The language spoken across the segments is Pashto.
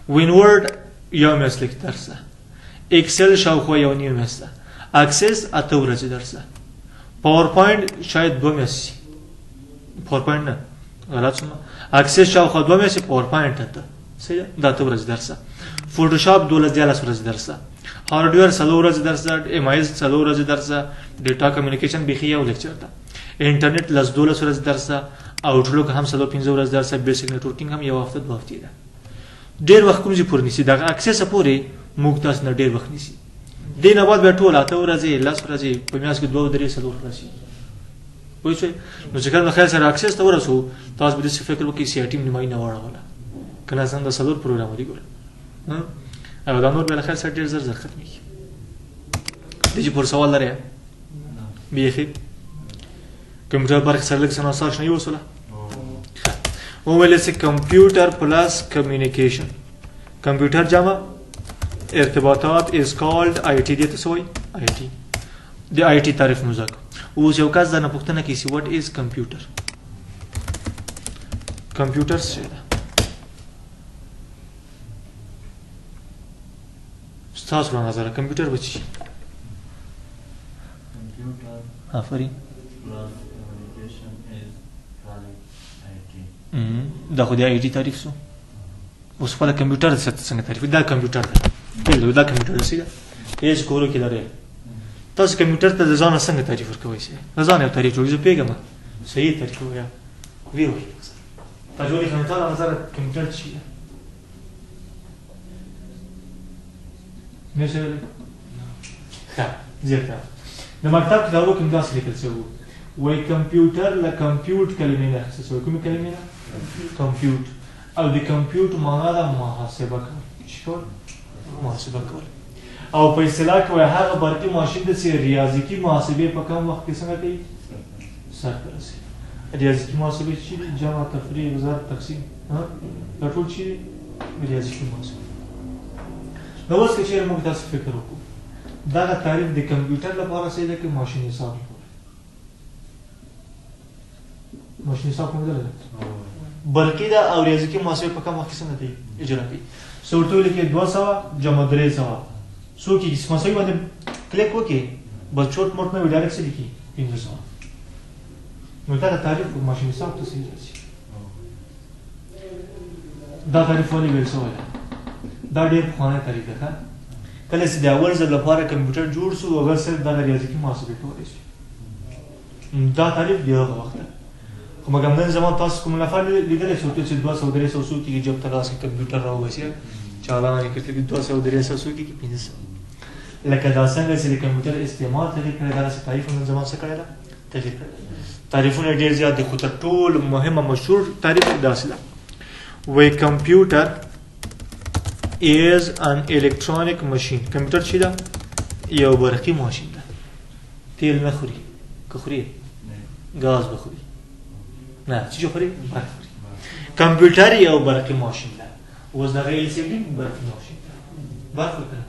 وینورد یو میاشت لیک درسه، اکسل شاوخوا یو نیم میاشت، اکسس اته ورځې درسه، پاورپوینټ شاید 2 میاشتې، پاورپوینټ نه غلط شوم، اکسس شاوخوا 2 میاشتې، پاورپوینټ اته صحیح ده، اته ورځې درسه، فوټوشاپ 12 ورځې درسه، هارډویر 4 ورځې درسه، ایم آی اس 4 ورځې درسه، ډیټا کمیونیکیشن بیخي یو لیکچر ده، انټرنیټ 12 ورځې درسه، اوټلوک هم 4-5 ورځې درسه، بیسیک نیټورکینګ هم یو هفته 2 هفتې ده. ډیر وخت کوم ځای پورې نیسي دغه اکسس پورې موږ تاسو نه ډیر وخت نیسي. دې نه بعد بیا ټول اته ورځې 10 ورځې په میاشت کې 2-3 ورځې پوه شئ. نو چې کله خیر سره اکسس ته ورسو تاسو به داسې فکر وکړئ سی آی ټي نیمایي نه واړوله که نه څنګه 4 پروګرام دي ګوره او دا نور به له خیر سره ډېر زر ختمېږي. دې چې پر سوال لرئ بیخي کمپیوټر برخې سره لږ څه ناسا اشنایي وسوله وویل چې کمپیوټر پلس کمیونیکیشن کمپیوټر جمع ارتباطات is called IT. دې ته څه وایي IT. د IT تعریف مو زده اوس یو کس درنه پوښتنه کوي چې what is computer. کمپیوټر څه ده؟ ستاسو په نظر کمپیوټر به څه شي؟ آفرین دا خو د IT تعریف شو. اوس خپله کمپیوټر څنګه تعریف دا کمپیوټر ده دا کمپیوټر ده صحیح ده هېڅ کولو کې لرئ تاسو کمپیوټر ته د ځانه څنګه تعریف ورکوئ شئ د ځان یو تعریف جوړوئ زه پوهېږم صحیح تعریف ووایه ویې وایي تجربې خانې تا له نظره کمپیوټر څه شي ده نه شئ ویلی ښه زیاته د مکتب کتابونو کې هم داسې لیکل شوي وو وایي کمپیوټر له کمپیوټ کلمې نه اخیستل شوی کومې کلمې نه کمپیوټ او د کمپیوټ معنا ده محاسبه کول څه کول محاسبه کول او په اصطلاح کې وایي هغه برقي ماشین ده چې ریاضیکي محاسبې په کم وخت کې څنګه کوي سرته رسوي. ریاضیکي محاسبې څه دي جمع تفریع ضرب تقسیم دا ټول څه دي ریاضیکي محاسبې. نو اوس که چېرې موږ داسې فکر وکړو دغه تعریف د کمپیوټر لپاره صحیح ده که ماشین حساب لپاره ماشین حساب کوم ډول ده برقي ده او ریاضیکي محاسبې په کم وخت کې څنګه کوي اجرا کوي. څه ورته ویل کېږي 200 جمع 300 څو کېږي مساوي باندې کلیک وکړي بس چوټ موټ نه وي ډایرکټ څه لیکي 500 نو دا تعریف ماشین حساب ته صحیح راځي. دا تعریف ولې ویل شوی ده دا ډېر پخوانی تعریف ده ښه کله چې د اول ځل لپاره کمپیوټر جوړ شو هغه صرف دغه ریاضیکي محاسبې کولی شي دا تعریف د هغه وخت ده خو مګر نن زمان تاسو کوم نفر لیدلی چې ورته چې 200 300 څو کېږي جب ته داسې کمپیوټر راوباسي چالان یې کړي 200 300 څو کېږي 500 لکه دا څنګه چې د کمپیوټر استعمال تغیر کړی داسې تعریف نن زمان څه کړی ده تغیر کړی تعریفونه ډېر زیات دي خو تر ټولو مهمه مشهور تعریف داسې ده وایي کمپیوټر is an electronic machine. کمپیوټر چې ده یو برقي ماشین ده تیل نه خوري که خوري ګاز به خوري نه څه چې خوري برق خوري. کمپیوټر یو برقي ماشین ده اوس دغه ایل سی ډي برقي ماشین ده برق وکړه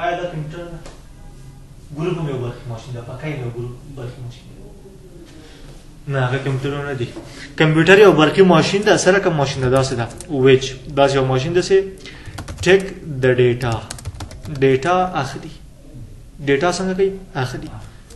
آیا دا کمپیوټر ده ګروپ هم یو برقي ماشین ده پکای یو ګروپ برقي ماشین ده نه هغه کمپیوټرونه دي. کمپیوټر یو برقي ماشین ده سره کوم ماشین ده داسې ده ویچ داسې یو ماشین ده چې ټیک د ډیټا اخلي ډیټا څنګه کوي اخلي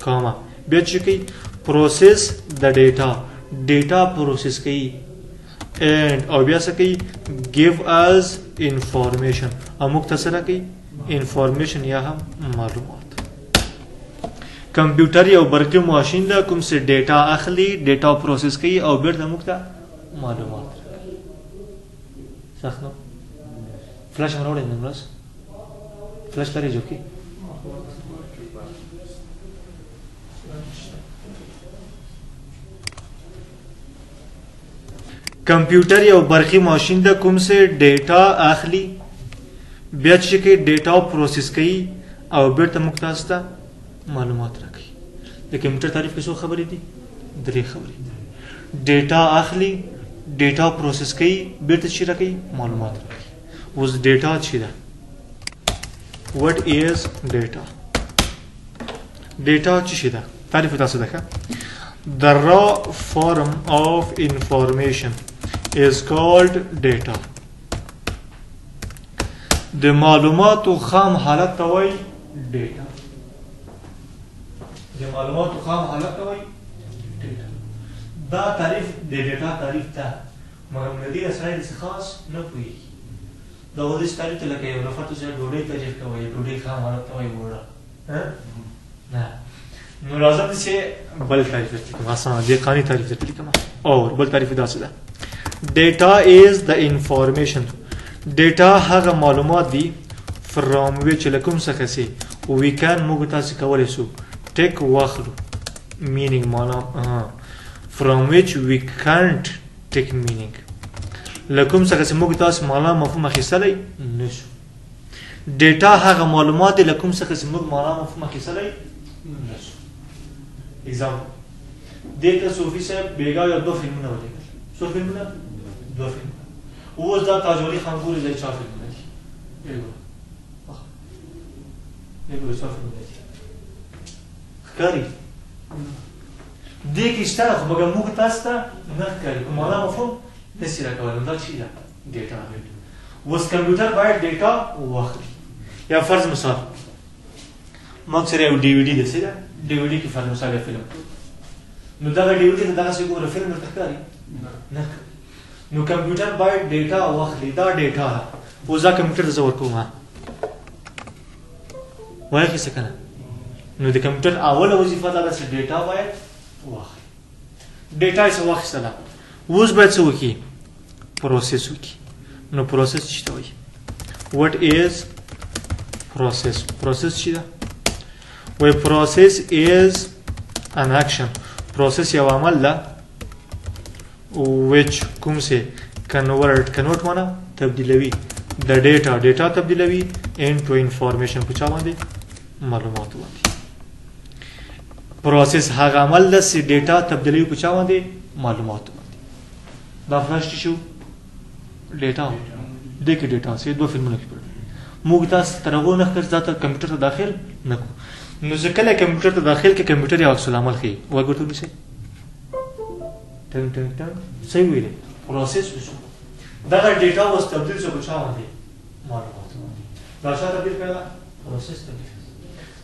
کاما بیا چې کوي پروسس د ډیټا پروسس کوي اینڈ او بیا څه کوي ګیو از انفارمیشن او موږ ته سره کوي انفارمیشن یا هم معلومات. کمپیوټر یو برقي ماشین ده کوم چې ډیټا اخلي ډیټا پروسس کوي او بیرته موږ ته معلومات راکوي. صح نو فلاش هم راوړی نن ورځ فلاش لرې جوړ کړي کمپیوټر یو برقي ماشین ده کوم چې ډیټا اخلي بیا چې کوي ډیټا پروسس کوي او بیرته موږ تاسو ته معلومات راکوي. د کمپیوټر تعریف کې څو خبرې دي 3 خبرې ډیټا اخلي ډیټا پروسس کوي بیرته چې راکوي معلومات راکوي. اوس ډیټا څه ده what is data ډیټا څه شي ده تعریف تاسو ده the raw form of information is called data. د معلوماتو خام حالت ته وایي ډیټا. د معلوماتو خام حالت ته وایي ډیټا. دا تعریف د ډیټا تعریف ته مګر ندی اسرائیل څخه خاص نه پوهېږي. دا ودې تعریف ته لکه یو نفر ته چې ډوډۍ تعریف کوي ډوډۍ خام حالت ته وایي وړه نه. نو راځم چې بل تعریف درته کوم اسانه دې قانوني تعریف درته لیکم. او بل تعریف داسې ده ډیټا از د انفارمیشن. ډیټا هغه معلومات دي فرام ویچ له کوم څخه چې وی کان موږ تاسو کولی شو ټیک واخلو مینینګ معنا فرام ویچ وی کانټ ټیک مینینګ له کوم څخه چې موږ تاسو معنا مفهوم اخیستلی نشو. ډیټا هغه معلومات دي له کوم څخه چې موږ معنا مفهوم اخیستلی نشو. اگزامپل دلته صوفي صاحب بیګا یو دوه فلمونه ولیکل. څو فلمونه؟ دوه فلمونه. اوس دا تاج علي خان ګوري دا چا فلمونه دي؟ یو څه فلمونه دي ښکاري دې کې شته خو مګر موږ تاسو ته نه ښکاري. کوم معنا مفهوم نشي راکولی. دا چی ده؟ ډیټا. اوس کمپیوټر باید ډیټا واخلي. یا فرض مثال موږ سره یو ډي وي ډي ده څه ده؟ ډي وي ډي کې فرض مثال یو فلم نو دغه ډي وي ډي ته دغسې ګوره فلم درته ښکاري نه ښکاري. نو کمپیوټر باید ډیټا واخلي. دا ډیټا ده. اوس دا کمپیوټر ته زه ورکوم واخیسته که نه. نو د کمپیوټر اوله وظیفه دا ده چې ډیټا باید واخلي. ډیټا یې څه واخیستله اوس باید څه وکړي؟ پروسس وکړي. نو پروسس څه ته وایي؟ وټ ایز پروسس. پروسس څه ده؟ وایي پروسس ایز ان اکشن. پروسس یو عمل ده which کوم سے convert مانا تبدیلوي د ډیټا تبدیلوي into information په چا باندې؟ معلوماتو باندې. پروسس هغه عمل ده چې ډیټا تبدیلوي په چا باندې؟ معلوماتو باندې. دا فرسټ شو ډیټا. دې کې ډیټا سه دوه فلمونه کې پړ موږ تاسو تر هغه نه ښکار ځاته کمپیوټر ته داخل نه کو. نو ځکه کمپیوټر ته داخل کې کمپیوټر یو عکس العمل ښیي. وګورئ څه ټنګ ټنګ ټنګ صحیح ویلې پروسس وشو. دغه ډیټا اوس تبدیل شو په چا باندې؟ معلوماتو باندې. دا چا تبدیل کړله؟ پروسس تبدیل.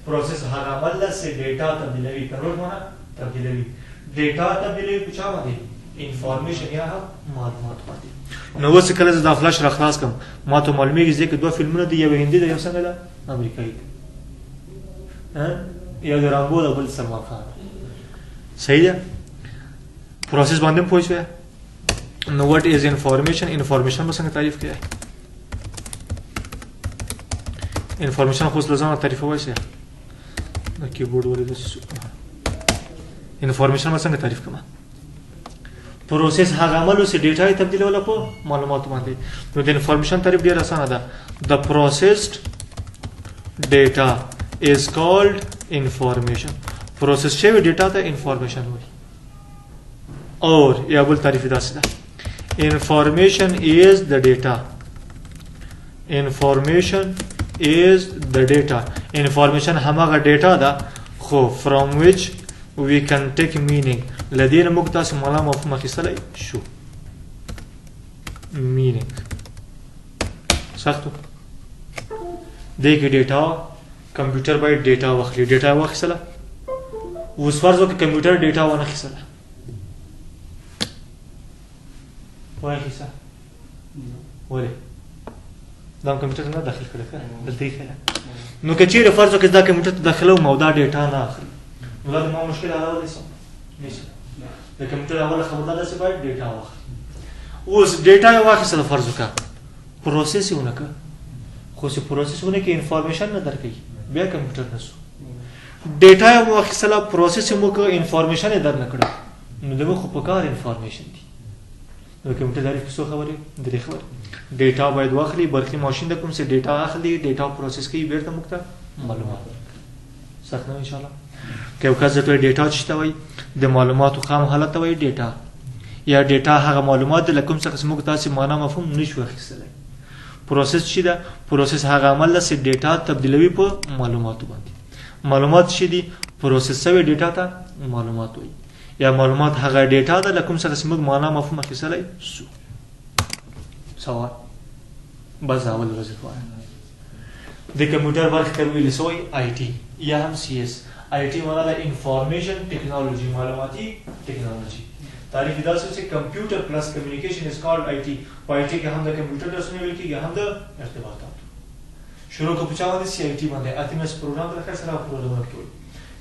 پروسس هغه عمل ده چې ډیټا تبدیلوي. کنورټ مانا تبدیلوي. ډیټا تبدیلوي په چا باندې؟ انفارمیشن یا معلومات باندې. نو اوس کله زه دا فلاش را خلاص کړم ما ته معلومیږي چې دوه فلمونه دي. یو هندي ده یو څنګه ده امریکایي ده. یو د رامبو ده بل سلمان خان. صحیح ده؟ پروسس باندې هم پوه شوې. نو وټ از انفارمیشن. انفارمیشن به څنګه تعریف کړی؟ انفارمیشن خو له ځانه تعریفولی شي. د کیبورډ ولې داسې انفارمیشن به څنګه تعریف کړم؟ پروسس هغه عمل و چې ډیټا یې تبدیلوله په معلوماتو باندې. نو د انفارمیشن تعریف ډېر اسانه ده. د پروسسډ ډیټا از کالډ انفارمیشن. پروسس شوی ډیټا ته انفارمیشن وایي. اور یا بل تعریف داسې ده انفارمیشن از د ډیټا. انفارمیشن از د ډیټا. انفارمیشن هماغه ډیټا ده خو فرام ویچ وی کن ټیک مینینګ. له دې نه موږ تاسو معنا مفهوم اخیستلی شو. مینینګ سختو دې کې ډیټا کمپیوټر باید ډیټا واخلي. ډیټا واخیستله اوس فرض وکړه کمپیوټر ډیټا ونه اخیستله واخیسته ولې؟ دا کمپیوټر نه داخل کړی دلته یې ښه. نو که چیرې فرض وکړه دا کمپیوټر ته داخله وم او دا ډیټا نه اخلي نو دا د ما مشکل حلولی شم نشي. د کمپیوټر اوله خبره ده چې باید ډیټا واخلي. اوس ډیټا یې واخیستله فرض وکړه پروسس یې ونه کړه خو چې پروسس ونه کړي انفارمیشن نه درکوي بیا کمپیوټر نه شو. ډیټا یې واخیستله پروسس یې مو کړه انفارمیشن یې در نه کړه نو دغه خو په کار انفارمیشن دي. نو کمپیوټر تعریف څو خبرې؟ درې خبرې. ډیټا باید واخلي. برقي ماشین د کوم څه ډیټا اخلي ډیټا پروسس کوي بیرته موږ ته معلومات. سخت نه انشاءالله. که یو کس درته ډیټا څه ته وایي؟ د معلوماتو خام حالت ته وایي ډیټا. یا ډیټا هغه معلومات دي له کوم څخه چې موږ تاسې معنا مفهوم نشو اخیستلی. پروسس څه ده؟ پروسس هغه عمل ده چې ډیټا تبدیلوي په معلوماتو باندې. معلومات څه دي؟ پروسس شوی ډیټا ته معلومات وایي. یا معلومات هغه ډیټا ده له کوم څخه چې موږ معنا مفهوم اخیستلی شو. سوال بس اول وظیفه د کمپیوټر برخه ته ویل سوی آی ټي یا هم سی اس. آی ټي معنا د انفارمیشن ټیکنالوژي، معلوماتي ټیکنالوژي. تعریف دا څه چې کمپیوټر پلس کمیونیکیشن از کالډ آی ټي. په آی ټي کې هم د کمپیوټر درسونه ویل کېږي هم د ارتباطات. شروع کو پچا باندې سی آی ټي باندې اتمس پروګرام راکړ سره پروګرام کوي.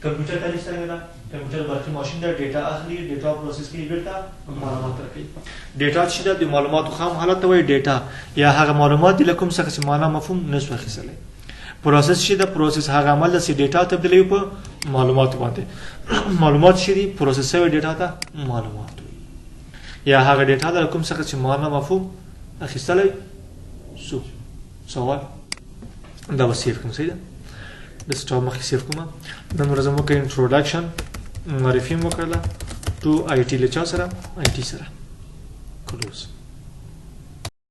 کمپیوټر تعریف سره دا کمپیوټر برقی ماشین دا ډیټا اخلي، ډیټا پروسس کوي، بیرته معلومات راکوي. ډیټا چې د معلوماتو خام حالت ته وایي ډیټا یا هغه معلومات دي لکه کوم څه چې معنا مفهوم نشو اخیستلی. پروسس چې د پروسس هغه عمل چې ډیټا تبدیلوي په معلومات باندې. معلومات چې دي پروسس شوی ډیټا ته معلومات یا هغه ډیټا د کوم څه چې معنا مفهوم اخیستلی سو. سوال دا وسیف کوم څه ده د سټاپ مخکې سیف کومه. نن ورځ موږ انټروډکشن معرفي مو کړله ټو آی ټي له چا سره آی ټي سره. کلوز.